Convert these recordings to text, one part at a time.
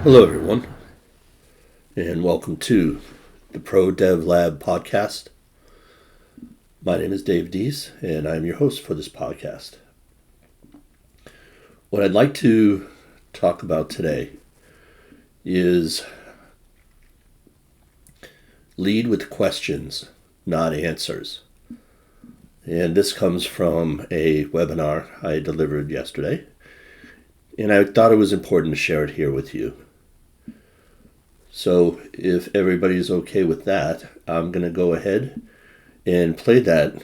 Hello, everyone, and welcome to the Pro Dev Lab podcast. My name is Dave Deese, and I'm your host for this podcast. What I'd like to talk about today is lead with questions, not answers. And this comes from a webinar I delivered yesterday, and I thought it was important to share it here with you. So if everybody's okay with that, I'm going to go ahead and play that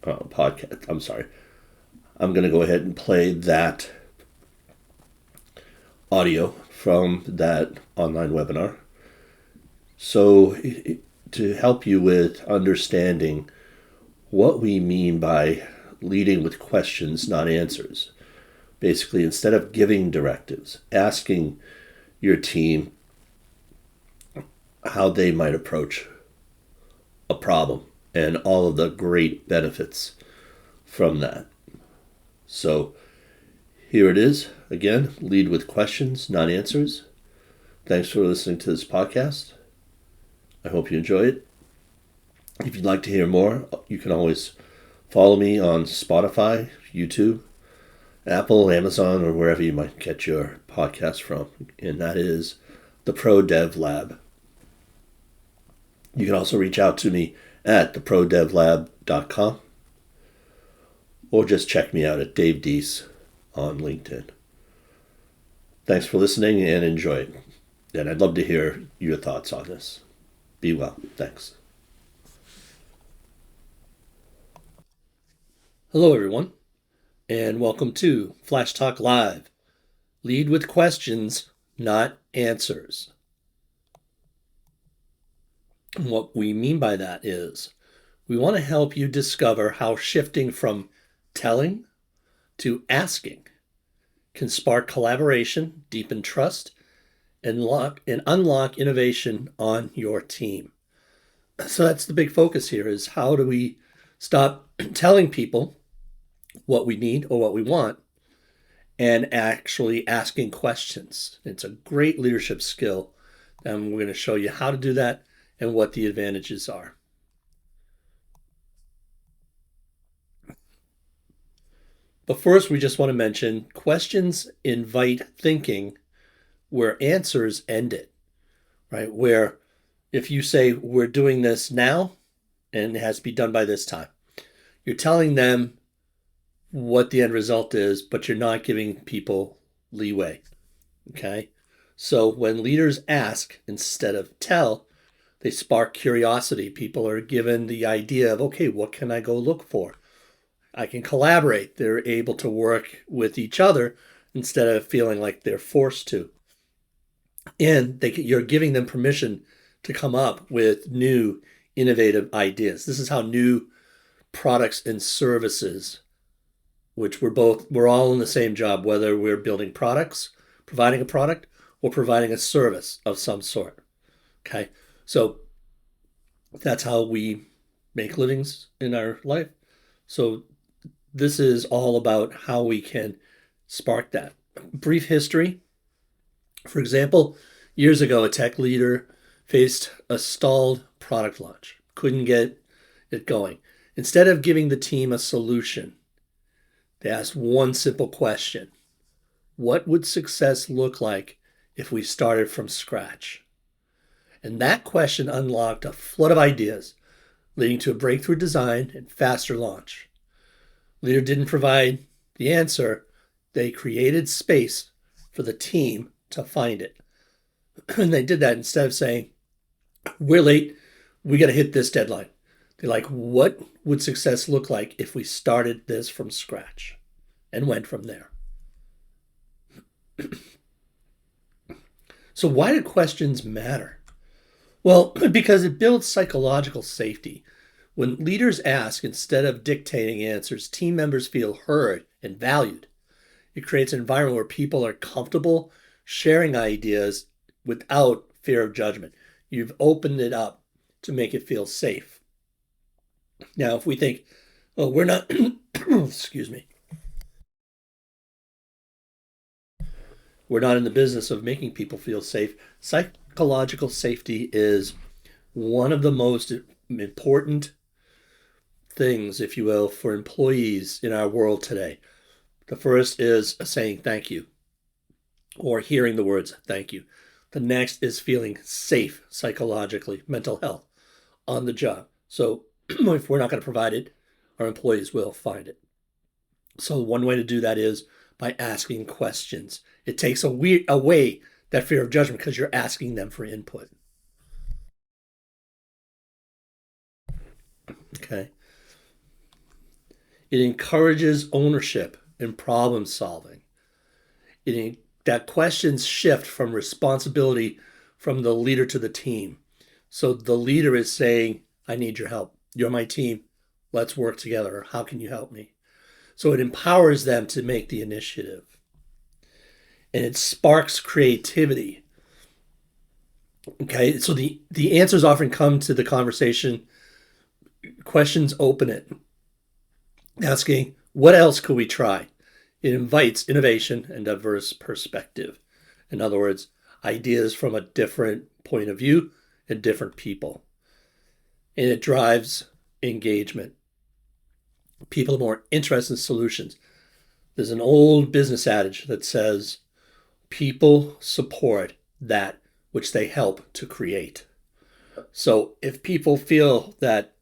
podcast. I'm going to go ahead and play that audio from that online webinar. So to help you with understanding what we mean by leading with questions, not answers. Basically, instead of giving directives, asking your team how they might approach a problem and all of the great benefits from that. So here it is. Again, lead with questions, not answers. Thanks for listening to this podcast. I hope you enjoy it. If you'd like to hear more, you can always follow me on Spotify, YouTube, Apple, Amazon, or wherever you might get your podcast from. And that is the Pro Dev Lab. You can also reach out to me at theprodevlab.com or just check me out at Dave Deese on LinkedIn. Thanks for listening and enjoy it. And I'd love to hear your thoughts on this. Be well. Thanks. Hello, everyone, and welcome to Flash Talk Live. Lead with questions, not answers. And what we mean by that is we want to help you discover how shifting from telling to asking can spark collaboration, deepen trust, and unlock innovation on your team. So that's the big focus here, is how do we stop telling people what we need or what we want and actually asking questions. It's a great leadership skill, and we're going to show you how to do that and what the advantages are. But first, we just want to mention questions invite thinking where answers end it, right? Where if you say, we're doing this now and it has to be done by this time, you're telling them what the end result is, but you're not giving people leeway, okay? So when leaders ask instead of tell, they spark curiosity. People are given the idea of, okay, what can I go look for? I can collaborate. They're able to work with each other instead of feeling like they're forced to. And you're giving them permission to come up with new, innovative ideas. This is how new products and services, which we're all in the same job, whether we're building products, providing a product, or providing a service of some sort. Okay, so that's how we make livings in our life. So this is all about how we can spark that. Brief history. For example, years ago, a tech leader faced a stalled product launch, couldn't get it going. Instead of giving the team a solution, they asked one simple question: what would success look like if we started from scratch? And that question unlocked a flood of ideas, leading to a breakthrough design and faster launch. Leader didn't provide the answer. They created space for the team to find it. And they did that instead of saying, we're late, we got to hit this deadline. They're like, what would success look like if we started this from scratch and went from there? So why do questions matter? Well, because it builds psychological safety. When leaders ask instead of dictating answers, team members feel heard and valued. It creates an environment where people are comfortable sharing ideas without fear of judgment. You've opened it up to make it feel safe. Now, if we think, oh, we're not, excuse me. We're not in the business of making people feel safe. Psychological safety is one of the most important things, if you will, for employees in our world today. The first is saying thank you or hearing the words thank you. The next is feeling safe psychologically, mental health on the job. So if we're not going to provide it, our employees will find it. So one way to do that is by asking questions. It takes away that fear of judgment because you're asking them for input. Okay. It encourages ownership and problem solving. That questions shift from responsibility from the leader to the team. So the leader is saying, I need your help. You're my team. Let's work together. How can you help me? So it empowers them to make the initiative. And it sparks creativity. Okay, so the answers often come to the conversation. Questions open it, asking, what else could we try? It invites innovation and diverse perspective. In other words, ideas from a different point of view and different people. And it drives engagement. People are more interested in solutions. There's an old business adage that says, people support that which they help to create. So if people feel that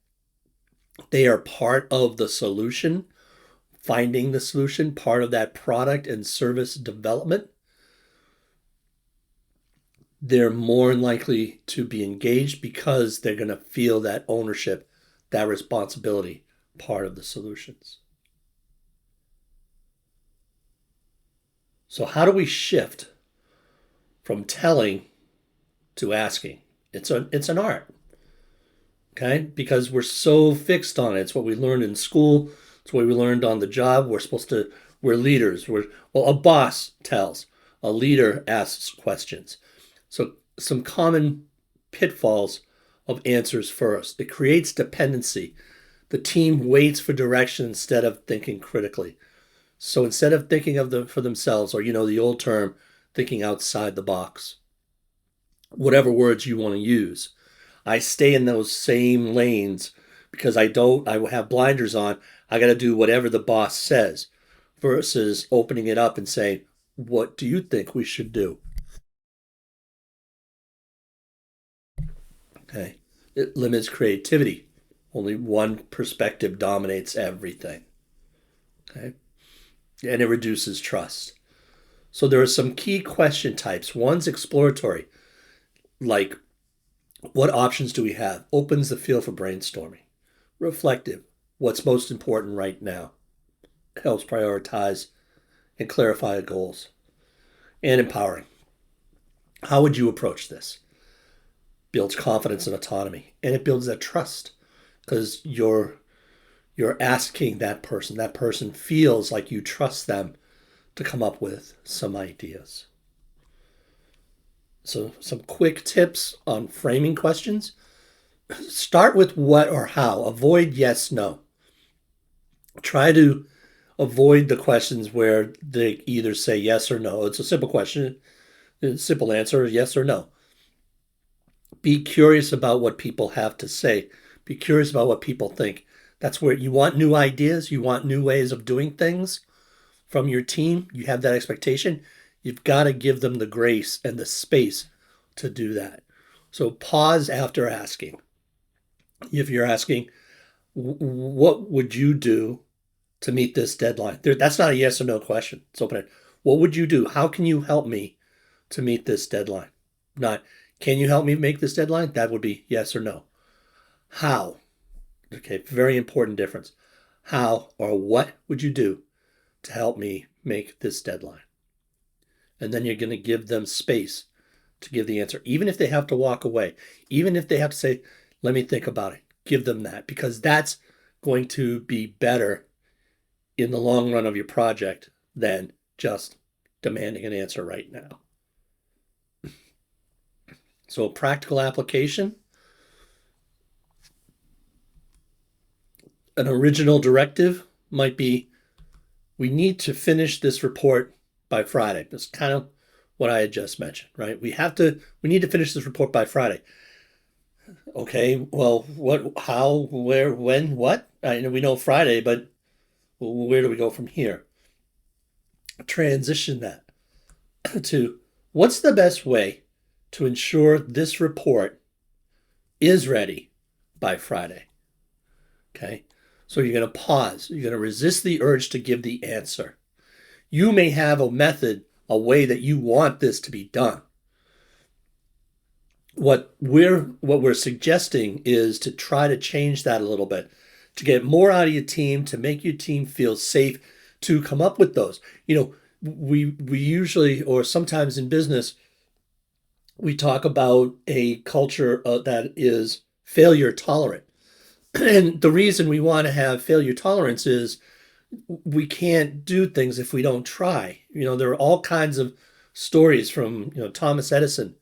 they are part of the solution, finding the solution, part of that product and service development, they're more likely to be engaged because they're going to feel that ownership, that responsibility, part of the solutions. So how do we shift from telling to asking? It's an art. Okay? Because we're so fixed on it. It's what we learned in school. It's what we learned on the job. We're leaders. A boss tells. A leader asks questions. So some common pitfalls of answers first. It creates dependency. The team waits for direction instead of thinking critically. So instead of thinking for themselves, or the old term, thinking outside the box, whatever words you want to use, I stay in those same lanes because I have blinders on. I got to do whatever the boss says versus opening it up and saying, what do you think we should do? Okay. It limits creativity. Only one perspective dominates everything. Okay. And it reduces trust. So there are some key question types. One's exploratory, like, what options do we have? Opens the field for brainstorming. Reflective, what's most important right now? Helps prioritize and clarify goals. And empowering. How would you approach this? Builds confidence and autonomy. And it builds that trust because you're asking that person feels like you trust them to come up with some ideas. So some quick tips on framing questions. Start with what or how. Avoid yes, no. Try to avoid the questions where they either say yes or no. It's a simple question. A simple answer is yes or no. Be curious about what people have to say. Be curious about what people think. That's where you want new ideas. You want new ways of doing things from your team. You have that expectation. You've got to give them the grace and the space to do that. So pause after asking. If you're asking, what would you do to meet this deadline? That's not a yes or no question. It's open-ended. What would you do? How can you help me to meet this deadline? Not, can you help me make this deadline? That would be yes or no. How? Okay, very important difference. How or what would you do to help me make this deadline? And then you're going to give them space to give the answer, even if they have to walk away, even if they have to say, let me think about it. Give them that, because that's going to be better in the long run of your project than just demanding an answer right now. So a practical application. An original directive might be, we need to finish this report by Friday. That's kind of what I had just mentioned, right? We need to finish this report by Friday. Okay, well, what, how, where, when, what? I know we know Friday, but where do we go from here? Transition that to what's the best way to ensure this report is ready by Friday? Okay, so you're going to pause. You're going to resist the urge to give the answer. You may have a method, a way that you want this to be done. What we're suggesting is to try to change that a little bit, to get more out of your team, to make your team feel safe, to come up with those. We usually, or sometimes in business, we talk about a culture that is failure tolerant. And the reason we want to have failure tolerance is we can't do things if we don't try. There are all kinds of stories from, Thomas Edison,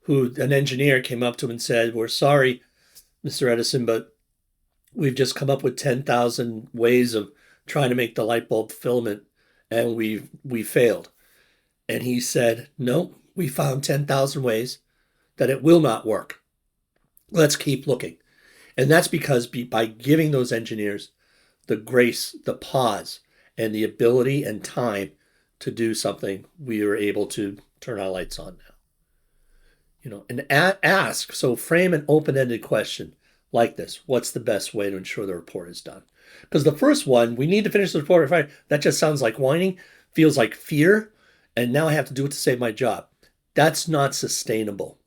who an engineer came up to him and said, "We're sorry, Mr. Edison, but we've just come up with 10,000 ways of trying to make the light bulb filament, and we failed." And he said, "No, we found 10,000 ways that it will not work. Let's keep looking." And that's because by giving those engineers the grace, the pause, and the ability and time to do something, we are able to turn our lights on now. And ask, so frame an open-ended question like this: what's the best way to ensure the report is done? Because the first one, we need to finish the report by Friday, that just sounds like whining, feels like fear, and now I have to do it to save my job. That's not sustainable.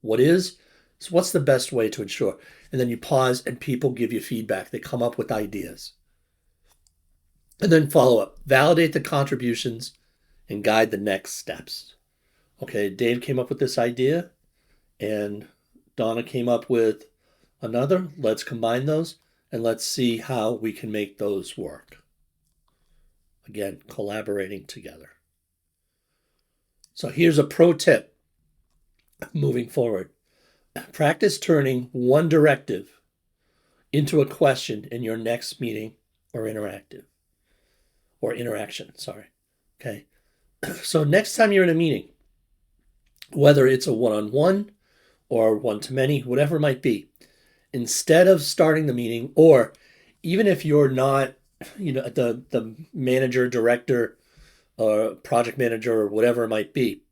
What is? So what's the best way to ensure? And then you pause and people give you feedback. They come up with ideas. And then follow up. Validate the contributions and guide the next steps. Okay, Dave came up with this idea and Donna came up with another. Let's combine those and let's see how we can make those work. Again, collaborating together. So here's a pro tip moving forward. Practice turning one directive into a question in your next meeting or interaction. Okay. So next time you're in a meeting, whether it's a one-on-one or one-to-many, whatever it might be, instead of starting the meeting, or even if you're not, the manager, director, or project manager, or whatever it might be,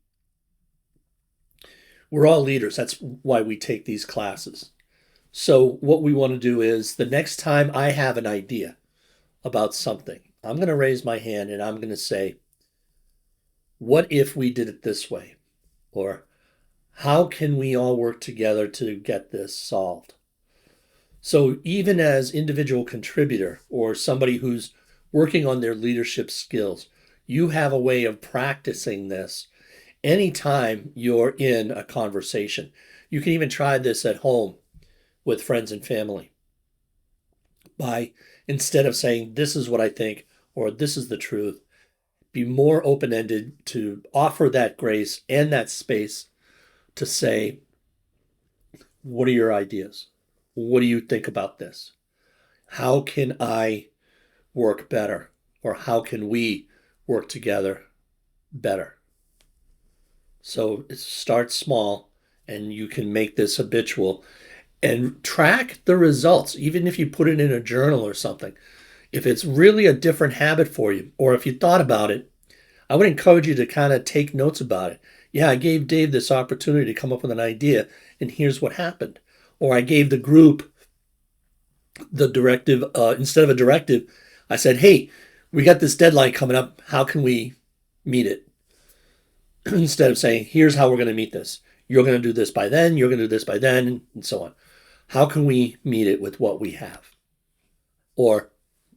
we're all leaders. That's why we take these classes. So what we want to do is the next time I have an idea about something, I'm going to raise my hand and I'm going to say, what if we did it this way? Or how can we all work together to get this solved? So even as individual contributor or somebody who's working on their leadership skills, you have a way of practicing this anytime you're in a conversation. You can even try this at home with friends and family. By, instead of saying, this is what I think, or this is the truth, be more open-ended to offer that grace and that space to say, what are your ideas? What do you think about this? How can I work better? Or how can we work together better? So start small and you can make this habitual and track the results, even if you put it in a journal or something. If it's really a different habit for you, or if you thought about it, I would encourage you to kind of take notes about it. Yeah, I gave Dave this opportunity to come up with an idea, and here's what happened. Or I gave the group the directive, instead of a directive, I said, hey, we got this deadline coming up. How can we meet it? Instead of saying, here's how we're going to meet this. You're going to do this by then, you're going to do this by then, and so on. How can we meet it with what we have? Or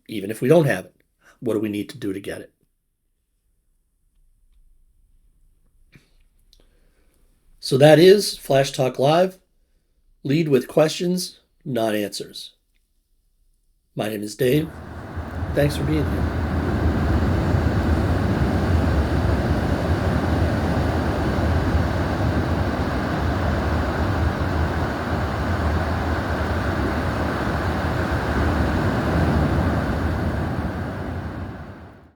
even if we don't have it, what do we need to do to get it? So that is Flash Talk Live. Lead with questions, not answers. My name is Dave. Thanks for being here.